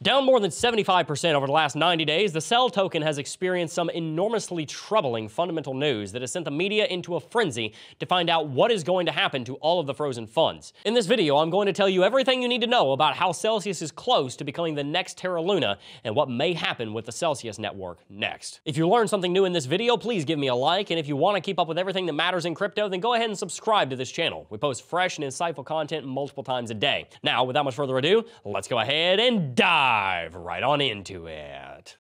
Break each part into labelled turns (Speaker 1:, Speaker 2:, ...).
Speaker 1: Down more than 75% over the last 90 days, the Cell token has experienced some enormously troubling fundamental news that has sent the media into a frenzy to find out what is going to happen to all of the frozen funds. In this video, I'm going to tell you everything you need to know about how Celsius is close to becoming the next Teraluna and what may happen with the Celsius network next. If you learned something new in this video, please give me a like, and if you want to keep up with everything that matters in crypto, then go ahead and subscribe to this channel. We post fresh and insightful content multiple times a day. Now, without much further ado, let's go ahead and dive right on into it.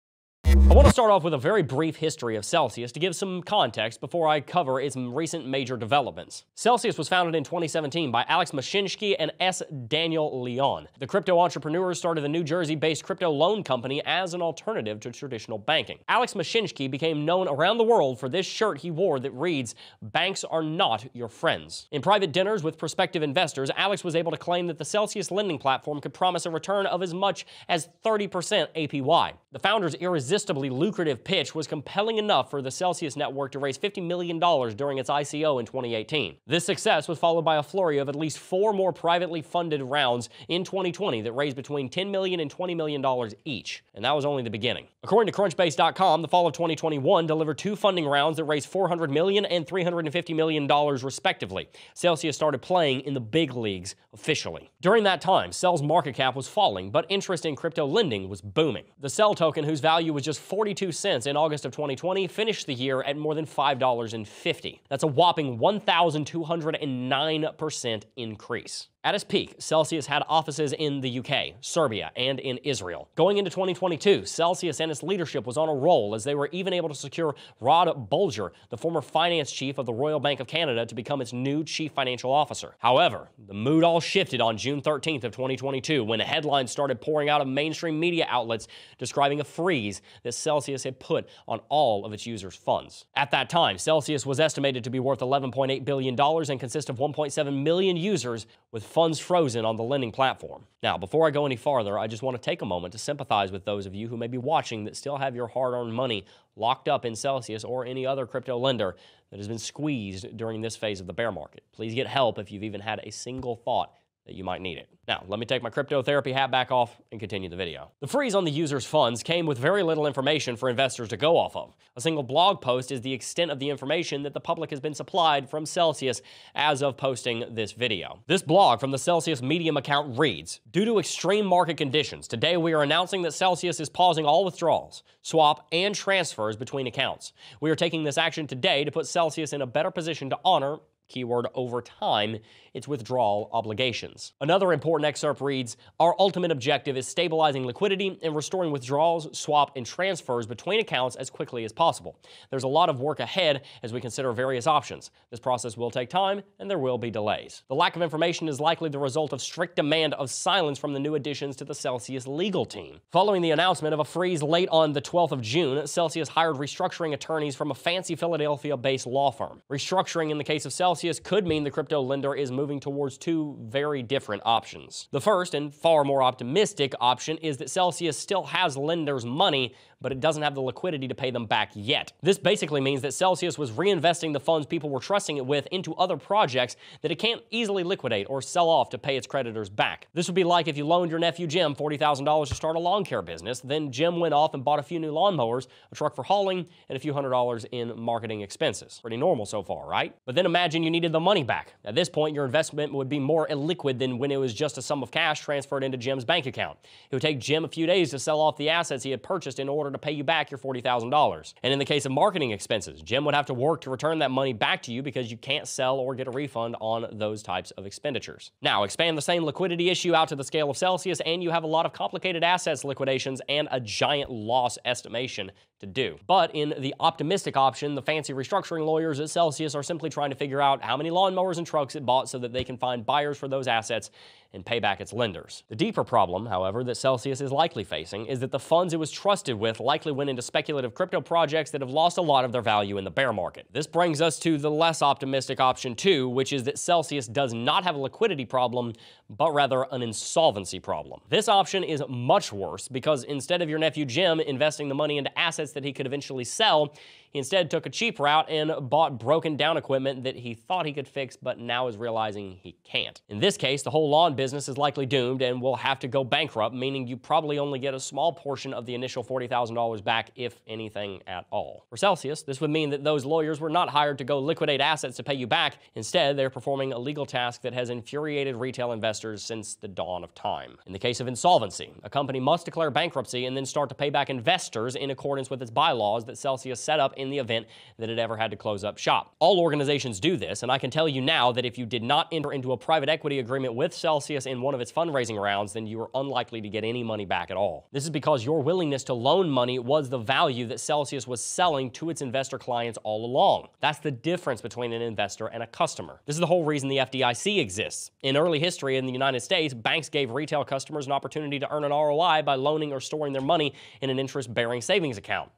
Speaker 1: I want to start off with a very brief history of Celsius to give some context before I cover its recent major developments. Celsius was founded in 2017 by Alex Mashinsky and S. Daniel Leon. The crypto entrepreneurs started a New Jersey-based crypto loan company as an alternative to traditional banking. Alex Mashinsky became known around the world for this shirt he wore that reads, "Banks are not your friends." In private dinners with prospective investors, Alex was able to claim that the Celsius lending platform could promise a return of as much as 30% APY. The founder's irresistible lucrative pitch was compelling enough for the Celsius network to raise $50 million during its ICO in 2018. This success was followed by a flurry of at least 4 more privately funded rounds in 2020 that raised between $10 million and $20 million each. And that was only the beginning. According to Crunchbase.com, the fall of 2021 delivered 2 funding rounds that raised $400 million and $350 million respectively. Celsius started playing in the big leagues officially. During that time, Cell's market cap was falling, but interest in crypto lending was booming. The Cell token, whose value was just 42 cents in August of 2020, finished the year at more than $5.50. That's a whopping 1,209% increase. At its peak, Celsius had offices in the UK, Serbia, and in Israel. Going into 2022, Celsius and its leadership was on a roll as they were even able to secure Rod Bolger, the former finance chief of the Royal Bank of Canada, to become its new chief financial officer. However, the mood all shifted on June 13th of 2022 when headlines started pouring out of mainstream media outlets describing a freeze that Celsius had put on all of its users' funds. At that time, Celsius was estimated to be worth $11.8 billion and consist of 1.7 million users with funds frozen on the lending platform. Now, before I go any farther, I just want to take a moment to sympathize with those of you who may be watching that still have your hard-earned money locked up in Celsius or any other crypto lender that has been squeezed during this phase of the bear market. Please get help if you've even had a single thought that you might need it. Now, let me take my crypto therapy hat back off and continue the video. The freeze on the user's funds came with very little information for investors to go off of. A single blog post is the extent of the information that the public has been supplied from Celsius as of posting this video. This blog from the Celsius Medium account reads, "Due to extreme market conditions, today we are announcing that Celsius is pausing all withdrawals, swap, and transfers between accounts. We are taking this action today to put Celsius in a better position to honor, keyword over time, its withdrawal obligations." Another important excerpt reads, "Our ultimate objective is stabilizing liquidity and restoring withdrawals, swap, and transfers between accounts as quickly as possible. There's a lot of work ahead as we consider various options. This process will take time and there will be delays. The lack of information is likely the result of strict demand of silence from the new additions to the Celsius legal team." Following the announcement of a freeze late on the 12th of June, Celsius hired restructuring attorneys from a fancy Philadelphia-based law firm. Restructuring in the case of Celsius could mean the crypto lender is moving towards 2 very different options. The first, and far more optimistic option, is that Celsius still has lenders' money, but it doesn't have the liquidity to pay them back yet. This basically means that Celsius was reinvesting the funds people were trusting it with into other projects that it can't easily liquidate or sell off to pay its creditors back. This would be like if you loaned your nephew Jim $40,000 to start a lawn care business, then Jim went off and bought a few new lawnmowers, a truck for hauling, and a few $100 in marketing expenses. Pretty normal so far, right? But then imagine you needed the money back. At this point, your investment would be more illiquid than when it was just a sum of cash transferred into Jim's bank account. It would take Jim a few days to sell off the assets he had purchased in order to pay you back your $40,000. And in the case of marketing expenses, Jim would have to work to return that money back to you because you can't sell or get a refund on those types of expenditures. Now, expand the same liquidity issue out to the scale of Celsius, and you have a lot of complicated assets liquidations and a giant loss estimation to do. But in the optimistic option, the fancy restructuring lawyers at Celsius are simply trying to figure out how many lawnmowers and trucks it bought so that they can find buyers for those assets and pay back its lenders. The deeper problem, however, that Celsius is likely facing is that the funds it was trusted with likely went into speculative crypto projects that have lost a lot of their value in the bear market. This brings us to the less optimistic option 2, which is that Celsius does not have a liquidity problem, but rather an insolvency problem. This option is much worse because instead of your nephew Jim investing the money into assets that he could eventually sell, he instead took a cheap route and bought broken down equipment that he thought he could fix, but now is realizing he can't. In this case, the whole lawn business is likely doomed and will have to go bankrupt, meaning you probably only get a small portion of the initial $40,000 back, if anything at all. For Celsius, this would mean that those lawyers were not hired to go liquidate assets to pay you back. Instead, they're performing a legal task that has infuriated retail investors since the dawn of time. In the case of insolvency, a company must declare bankruptcy and then start to pay back investors in accordance with its bylaws that Celsius set up in the event that it ever had to close up shop. All organizations do this, and I can tell you now that if you did not enter into a private equity agreement with Celsius in one of its fundraising rounds, then you are unlikely to get any money back at all. This is because your willingness to loan money was the value that Celsius was selling to its investor clients all along. That's the difference between an investor and a customer. This is the whole reason the FDIC exists. In early history in the United States, banks gave retail customers an opportunity to earn an ROI by loaning or storing their money in an interest-bearing savings account.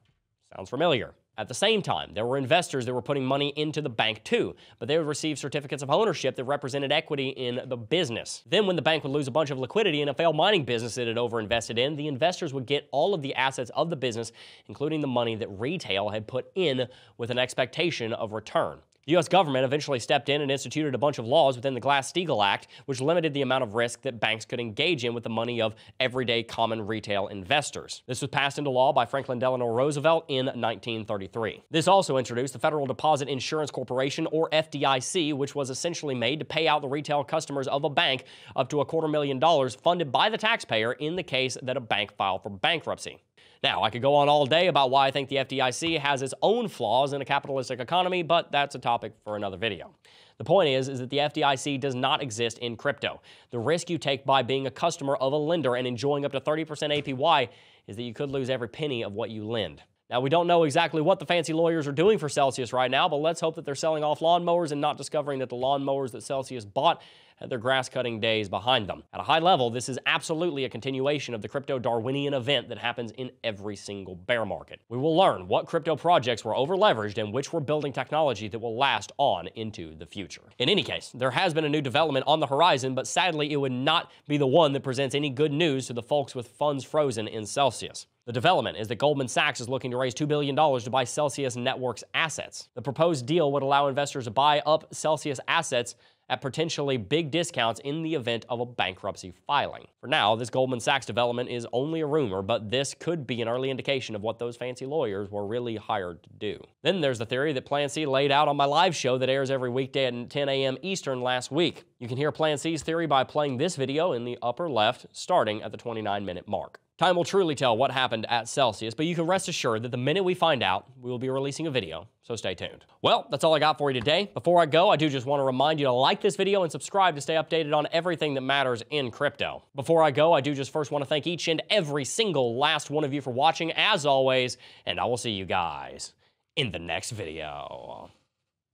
Speaker 1: Sounds familiar? At the same time, there were investors that were putting money into the bank too, but they would receive certificates of ownership that represented equity in the business. Then when the bank would lose a bunch of liquidity in a failed mining business it had overinvested in, the investors would get all of the assets of the business, including the money that retail had put in, with an expectation of return. The U.S. government eventually stepped in and instituted a bunch of laws within the Glass-Steagall Act, which limited the amount of risk that banks could engage in with the money of everyday common retail investors. This was passed into law by Franklin Delano Roosevelt in 1933. This also introduced the Federal Deposit Insurance Corporation, or FDIC, which was essentially made to pay out the retail customers of a bank up to $250,000 funded by the taxpayer in the case that a bank filed for bankruptcy. Now, I could go on all day about why I think the FDIC has its own flaws in a capitalistic economy, but that's a topic for another video. The point is that the FDIC does not exist in crypto. The risk you take by being a customer of a lender and enjoying up to 30% APY is that you could lose every penny of what you lend. Now, we don't know exactly what the fancy lawyers are doing for Celsius right now, but let's hope that they're selling off lawnmowers and not discovering that the lawnmowers that Celsius bought had their grass-cutting days behind them. At a high level, this is absolutely a continuation of the crypto Darwinian event that happens in every single bear market. We will learn what crypto projects were over-leveraged and which were building technology that will last on into the future. In any case, there has been a new development on the horizon, but sadly, it would not be the one that presents any good news to the folks with funds frozen in Celsius. The development is that Goldman Sachs is looking to raise $2 billion to buy Celsius Networks assets. The proposed deal would allow investors to buy up Celsius assets at potentially big discounts in the event of a bankruptcy filing. For now, this Goldman Sachs development is only a rumor, but this could be an early indication of what those fancy lawyers were really hired to do. Then there's the theory that Plan C laid out on my live show that airs every weekday at 10 a.m. Eastern last week. You can hear Plan C's theory by playing this video in the upper left, starting at the 29-minute mark. Time will truly tell what happened at Celsius, but you can rest assured that the minute we find out, we will be releasing a video, so stay tuned. Well, that's all I got for you today. Before I go, I do just want to remind you to like this video and subscribe to stay updated on everything that matters in crypto. Before I go, I do just first want to thank each and every single last one of you for watching, as always, and I will see you guys in the next video.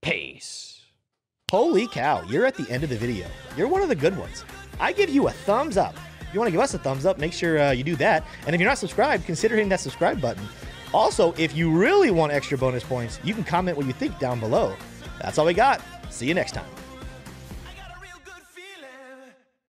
Speaker 1: Peace.
Speaker 2: Holy cow, you're at the end of the video. You're one of the good ones. I give you a thumbs up. If you want to give us a thumbs up, make sure you do that. And if you're not subscribed, consider hitting that subscribe button. Also, if you really want extra bonus points, you can comment what you think down below. That's all we got. See you next time.